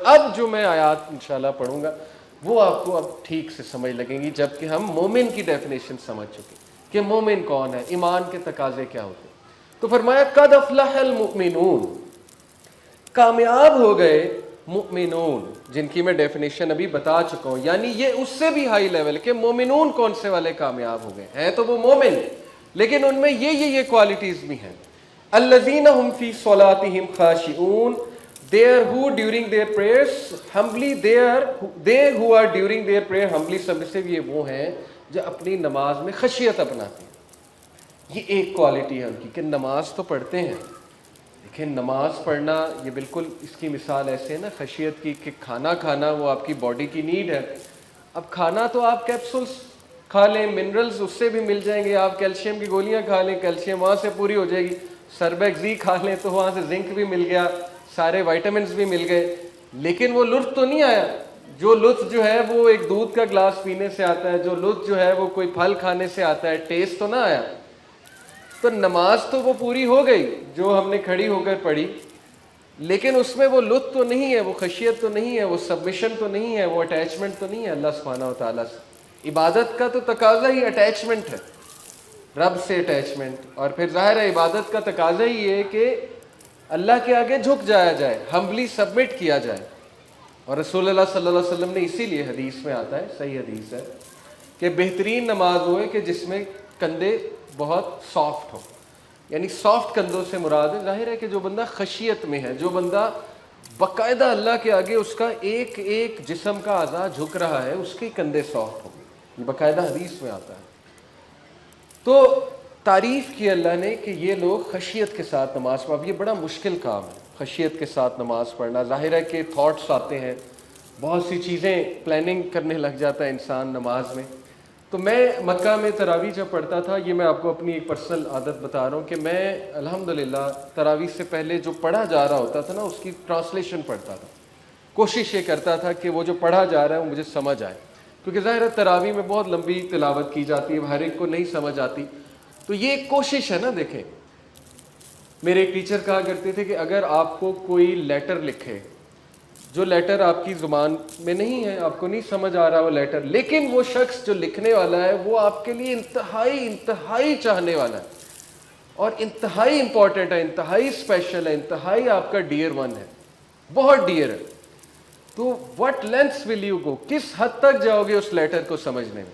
اب جو میں آیات انشاءاللہ پڑھوں گا وہ آپ کو اب ٹھیک سے سمجھ لگیں گی، جبکہ ہم مومن کی ڈیفینیشن سمجھ چکے کہ مومن کون ہے، ایمان کے تقاضے کیا ہوتے ہیں۔ تو فرمایا قد افلح المؤمنون، کامیاب ہو گئے مؤمنون، جن کی میں ڈیفینیشن ابھی بتا چکا ہوں، یعنی یہ اس سے بھی ہائی لیول کہ مومنون کون سے والے کامیاب ہو گئے ہیں، تو وہ مومن لیکن ان میں یہ کوالٹیز بھی ہیں۔ الذین هم فی صلاتہم خاشعون، they who during their prayers humbly they who are during their prayer humbly submissive، یہ وہ ہیں جو اپنی نماز میں خشیت اپناتے ہیں۔ یہ ایک کوالٹی ہے ان کی کہ نماز تو پڑھتے ہیں، لیکن نماز پڑھنا یہ بالکل اس کی مثال ایسے ہے نا خشیت کی کہ کھانا کھانا وہ آپ کی باڈی کی نیڈ ہے۔ اب کھانا تو آپ کیپسولز کھا لیں، منرلز اس سے بھی مل جائیں گے، آپ کیلشیم کی گولیاں کھا لیں، کیلشیم وہاں سے پوری ہو جائے گی، سربیک زی کھا لیں تو وہاں سے زنک بھی مل گیا، سارے وائٹامنز بھی مل گئے، لیکن وہ لطف تو نہیں آیا۔ جو لطف جو ہے وہ ایک دودھ کا گلاس پینے سے آتا ہے، جو لطف جو ہے وہ کوئی پھل کھانے سے آتا ہے، ٹیسٹ تو نہ آیا۔ تو نماز تو وہ پوری ہو گئی جو ہم نے کھڑی ہو کر پڑھی، لیکن اس میں وہ لطف تو نہیں ہے، وہ خشیت تو نہیں ہے، وہ سبمیشن تو نہیں ہے، وہ اٹیچمنٹ تو نہیں ہے اللہ سبحانہ و تعالیٰ سے۔ عبادت کا تو تقاضا ہی اٹیچمنٹ ہے، رب سے اٹیچمنٹ، اور پھر ظاہر ہے عبادت کا تقاضا ہی ہے کہ اللہ کے آگے جھک جایا جائے، ہمبلی سبمٹ کیا جائے۔ اور رسول اللہ صلی اللہ علیہ وسلم نے اسی لیے حدیث میں آتا ہے، صحیح حدیث ہے، کہ بہترین نماز وہ ہے کہ جس میں کندھے بہت سافٹ ہو، یعنی سافٹ کندھوں سے مراد ہے ظاہر ہے کہ جو بندہ خشیت میں ہے، جو بندہ باقاعدہ اللہ کے آگے اس کا ایک ایک جسم کا اعضاء جھک رہا ہے، اس کے کندھے سافٹ ہوں گے، یہ باقاعدہ حدیث میں آتا ہے۔ تو تعریف کی اللہ نے کہ یہ لوگ خشیت کے ساتھ نماز پڑھ، اب یہ بڑا مشکل کام ہے خشیت کے ساتھ نماز پڑھنا۔ ظاہر ہے کہ تھاٹس آتے ہیں، بہت سی چیزیں پلاننگ کرنے لگ جاتا ہے انسان نماز میں۔ تو میں مکہ میں تراویح جب پڑھتا تھا، یہ میں آپ کو اپنی ایک پرسنل عادت بتا رہا ہوں کہ میں الحمدللہ تراویح سے پہلے جو پڑھا جا رہا ہوتا تھا نا اس کی ٹرانسلیشن پڑھتا تھا، کوشش یہ کرتا تھا کہ وہ جو پڑھا جا رہا ہے وہ مجھے سمجھ آئے، کیونکہ ظاہر ہے تراویح میں بہت لمبی تلاوت کی جاتی ہے، ہر ایک کو نہیں سمجھ آتی، تو یہ ایک کوشش ہے نا۔ دیکھیں میرے ایک ٹیچر کہا کرتے تھے کہ اگر آپ کو کوئی لیٹر لکھے، جو لیٹر آپ کی زبان میں نہیں ہے، آپ کو نہیں سمجھ آ رہا وہ لیٹر، لیکن وہ شخص جو لکھنے والا ہے وہ آپ کے لیے انتہائی چاہنے والا ہے اور انتہائی امپورٹنٹ ہے، انتہائی اسپیشل ہے، انتہائی آپ کا ڈیئر ون ہے، بہت ڈیئر ہے، تو what lengths will you go، کس حد تک جاؤ گے اس لیٹر کو سمجھنے میں؟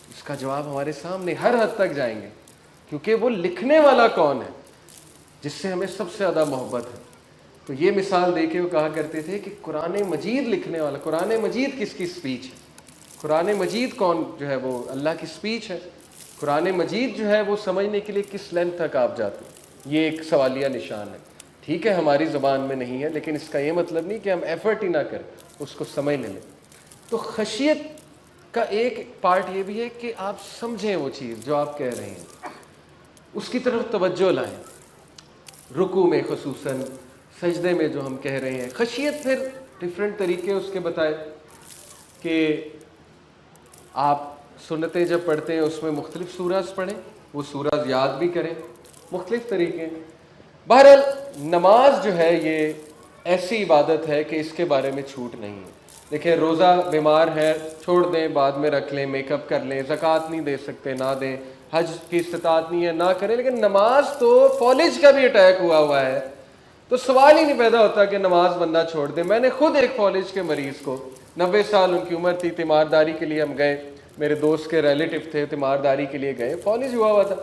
اس کا جواب ہمارے سامنے، ہر حد تک جائیں گے، کیونکہ وہ لکھنے والا کون ہے جس سے ہمیں سب سے زیادہ محبت ہے۔ تو یہ مثال دے کے وہ کہا کرتے تھے کہ قرآن مجید لکھنے والا، قرآن مجید کس کی سپیچ ہے؟ قرآن مجید کون جو ہے وہ اللہ کی سپیچ ہے، قرآن مجید جو ہے وہ سمجھنے کے لیے کس لینتھ تک آپ جاتے ہیں؟ یہ ایک سوالیہ نشان ہے۔ ٹھیک ہے ہماری زبان میں نہیں ہے، لیکن اس کا یہ مطلب نہیں کہ ہم ایفرٹ ہی نہ کریں اس کو سمجھنے میں۔ تو خشیت کا ایک پارٹ یہ بھی ہے کہ آپ سمجھیں وہ چیز جو آپ کہہ رہے ہیں، اس کی طرف توجہ لائیں، رکوع میں خصوصاً، سجدے میں جو ہم کہہ رہے ہیں۔ خشیت پھر ڈفرینٹ طریقے اس کے بتائے کہ آپ سنتیں جب پڑھتے ہیں اس میں مختلف سورہز پڑھیں، وہ سورہز یاد بھی کریں، مختلف طریقے۔ بہرحال نماز جو ہے یہ ایسی عبادت ہے کہ اس کے بارے میں چھوٹ نہیں ہے۔ دیکھیں روزہ بیمار ہے چھوڑ دیں، بعد میں رکھ لیں، میک اپ کر لیں، زکوٰۃ نہیں دے سکتے نہ دیں، حج کی استطاعت نہیں ہے نہ کریں، لیکن نماز تو فالج کا بھی اٹیک ہوا ہے تو سوال ہی نہیں پیدا ہوتا کہ نماز بندہ چھوڑ دے۔ میں نے خود ایک فالج کے مریض کو، 90 سال ان کی عمر تھی، تیمارداری کے لیے ہم گئے، میرے دوست کے ریلیٹیو تھے، تیمارداری کے لیے گئے، فالج ہوا تھا،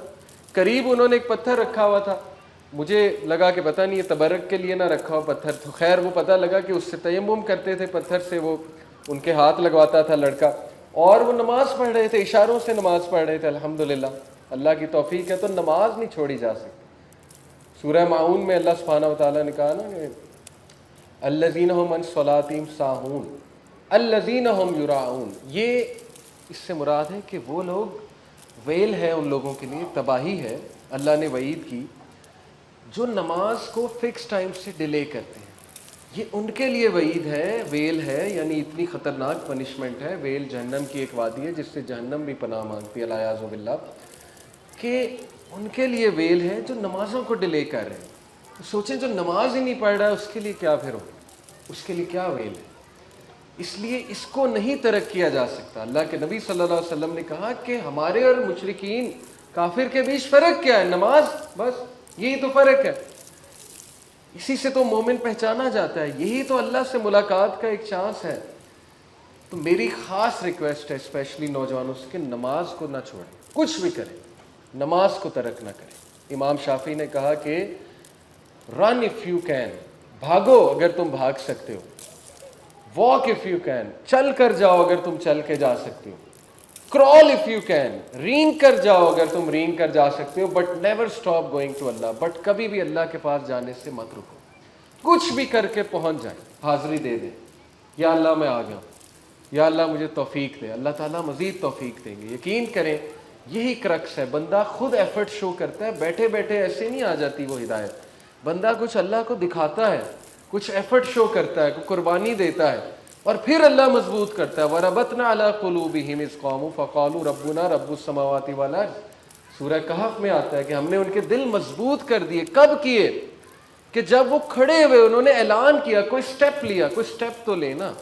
قریب انہوں نے ایک پتھر رکھا ہوا تھا، مجھے لگا کہ پتہ نہیں یہ تبرک کے لیے نہ رکھا ہو پتھر، تو خیر وہ پتہ لگا کہ اس سے تیمم کرتے تھے، پتھر سے وہ ان کے ہاتھ لگواتا تھا لڑکا، اور وہ نماز پڑھ رہے تھے، اشاروں سے نماز پڑھ رہے تھے۔ الحمدللہ اللہ کی توفیق ہے تو نماز نہیں چھوڑی جا سکتی۔ سورہ معون میں اللہ سبحانہ و تعالیٰ نے کہا نا کہ الذین هم عن صلاتہم ساہون الذین هم یراؤون، یہ اس سے مراد ہے کہ وہ لوگ، ویل ہے ان لوگوں کے لیے، تباہی ہے، اللہ نے وعید کی، جو نماز کو فکس ٹائم سے ڈیلے کرتے ہیں، یہ ان کے لیے وعید ہے، ویل ہے، یعنی اتنی خطرناک پنشمنٹ ہے۔ ویل جہنم کی ایک وادی ہے جس سے جہنم بھی پناہ مانگتی ہے العیاذ باللہ، کہ ان کے لیے ویل ہے جو نمازوں کو ڈیلے کر رہے ہیں۔ تو سوچیں جو نماز ہی نہیں پڑھ رہا ہے اس کے لیے کیا پھر ہو۔ اس کے لیے کیا ویل ہے؟ اس لیے اس کو نہیں ترک کیا جا سکتا۔ اللہ کے نبی صلی اللہ علیہ وسلم نے کہا کہ ہمارے اور مشرکین کافر کے بیچ فرق کیا ہے؟ نماز، بس یہی تو فرق ہے، اسی سے تو مومن پہچانا جاتا ہے، یہی تو اللہ سے ملاقات کا ایک چانس ہے۔ تو میری خاص ریکویسٹ ہے اسپیشلی نوجوانوں سے کہ نماز کو نہ چھوڑیں، کچھ بھی کریں، نماز کو ترک نہ کریں۔ امام شافعی نے کہا کہ رن اف یو کین، بھاگو اگر تم بھاگ سکتے ہو، واک اف یو کین، چل کر جاؤ اگر تم چل کے جا سکتے ہو، کرال اف یو کین، رینگ کر جاؤ اگر تم رینگ کر جا سکتے ہو، but never stop going to اللہ، بٹ کبھی بھی اللہ کے پاس جانے سے مت رکو، کچھ بھی کر کے پہنچ جائیں، حاضری دے دیں، یا اللہ میں آ گیا ہوں، یا اللہ مجھے توفیق دے۔ اللہ تعالیٰ مزید توفیق دیں گے، یقین کریں یہی کرکس ہے۔ بندہ خود ایفرٹ شو کرتا ہے، بیٹھے بیٹھے ایسے نہیں آ جاتی وہ ہدایت، بندہ کچھ اللہ کو دکھاتا ہے، کچھ ایفرٹ شو کرتا ہے، کوئی قربانی دیتا ہے، اور پھر اللہ مضبوط کرتا ہے۔ وَرَبَطْنَا عَلَىٰ قُلُوبِهِمْ إِذْ قَامُوا فَقَالُوا رَبُّنَا رَبُّ السَّمَاوَاتِ وَالْأَرْضِ۔ سورہ کہف میں آتا ہے کہ ہم نے ان کے دل مضبوط کر دیے۔ کب کیے؟ کہ جب وہ کھڑے ہوئے، انہوں نے اعلان کیا، کوئی سٹیپ لیا، کوئی سٹیپ تو لینا،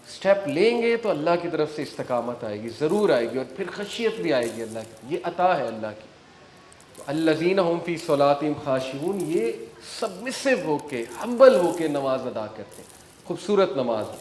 سٹیپ لیں گے تو اللہ کی طرف سے استقامت آئے گی، ضرور آئے گی، اور پھر خشیت بھی آئے گی اللہ کی، یہ عطا ہے اللہ کی۔ الذین هم فی صلاتہم خاشعون، یہ سبمسو ہو کے، ہمبل ہو کے نماز ادا کرتے ہیں، خوبصورت نماز ہے۔